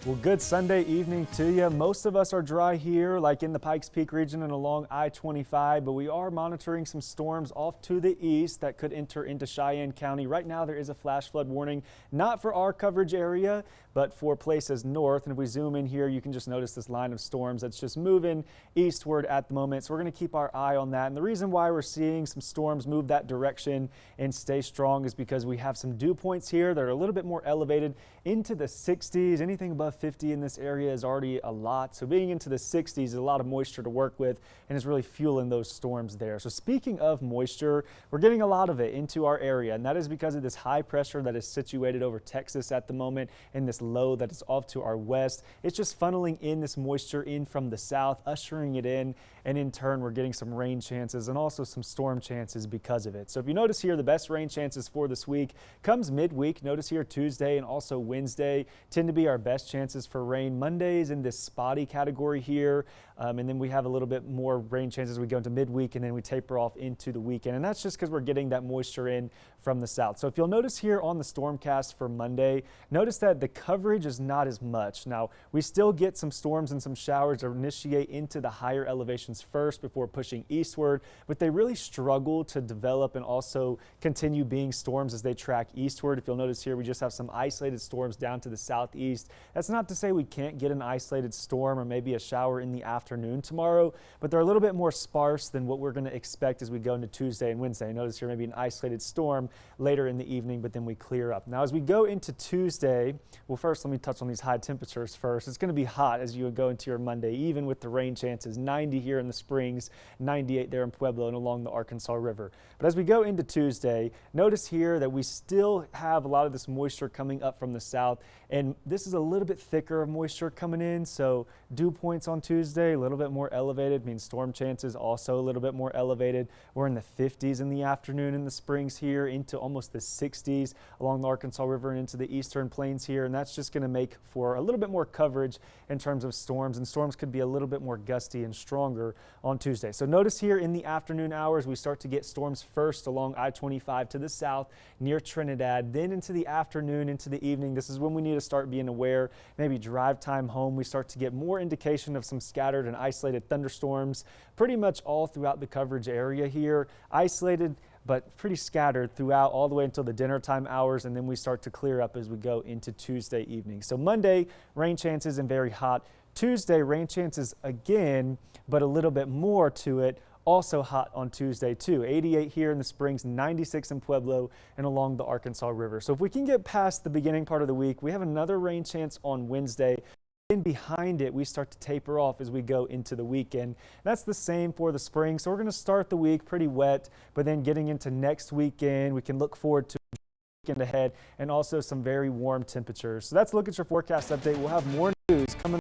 Well, good Sunday evening to you. Most of us are dry here, like in the Pikes Peak region and along I-25, but we are monitoring some storms off to the east that could enter into Cheyenne County. Right now, there is a flash flood warning, not for our coverage area, but for places north. And if we zoom in here, you can just notice this line of storms that's just moving eastward at the moment. So we're going to keep our eye on that. And the reason why we're seeing some storms move that direction and stay strong is because we have some dew points here that are a little bit more elevated into the 60s. Anything above 50 in this area is already a lot. So being into the 60s is a lot of moisture to work with and is really fueling those storms there. So speaking of moisture, we're getting a lot of it into our area, and that is because of this high pressure that is situated over Texas at the moment and this low that is off to our west. It's just funneling in this moisture in from the south, ushering it in, and in turn we're getting some rain chances and also some storm chances because of it. So if you notice here, the best rain chances for this week comes midweek. Notice here Tuesday and also Wednesday tend to be our best chances for rain. Monday's in this spotty category here, and then we have a little bit more rain chances as we go into midweek, and then we taper off into the weekend, and that's just because we're getting that moisture in from the south. So if you'll notice here on the stormcast for Monday, notice that the coverage is not as much. Now we still get some storms and some showers that initiate into the higher elevations first before pushing eastward, but they really struggle to develop and also continue being storms as they track eastward. If you'll notice here, we just have some isolated storms down to the southeast. That's not to say we can't get an isolated storm or maybe a shower in the afternoon tomorrow, but they're a little bit more sparse than what we're going to expect as we go into Tuesday and Wednesday. Notice here maybe an isolated storm later in the evening, but then we clear up. Now as we go into Tuesday, well, first let me touch on these high temperatures first. It's going to be hot as you go into your Monday, even with the rain chances. 90 here in the Springs, 98 there in Pueblo and along the Arkansas River. But as we go into Tuesday, notice here that we still have a lot of this moisture coming up from the south, and this is a little bit thicker of moisture coming in, so dew points on Tuesday a little bit more elevated, means storm chances also a little bit more elevated. We're in the 50s in the afternoon in the Springs here, into almost the 60s along the Arkansas River and into the eastern plains here, and that's just going to make for a little bit more coverage in terms of storms, and storms could be a little bit more gusty and stronger on Tuesday. So notice here in the afternoon hours, we start to get storms first along I-25 to the south near Trinidad, then into the afternoon, into the evening. This is when we need to start being aware. Maybe drive time home, we start to get more indication of some scattered and isolated thunderstorms pretty much all throughout the coverage area here. Isolated but pretty scattered throughout all the way until the dinner time hours, and then we start to clear up as we go into Tuesday evening. So Monday, rain chances and very hot. Tuesday, rain chances again, but a little bit more to it. Also hot on Tuesday too. 88 here in the Springs, 96 in Pueblo and along the Arkansas River. So if we can get past the beginning part of the week, we have another rain chance on Wednesday. Then behind it, we start to taper off as we go into the weekend. That's the same for the spring. So we're going to start the week pretty wet, but then getting into next weekend, we can look forward to weekend ahead and also some very warm temperatures. So that's a look at your forecast update. We'll have more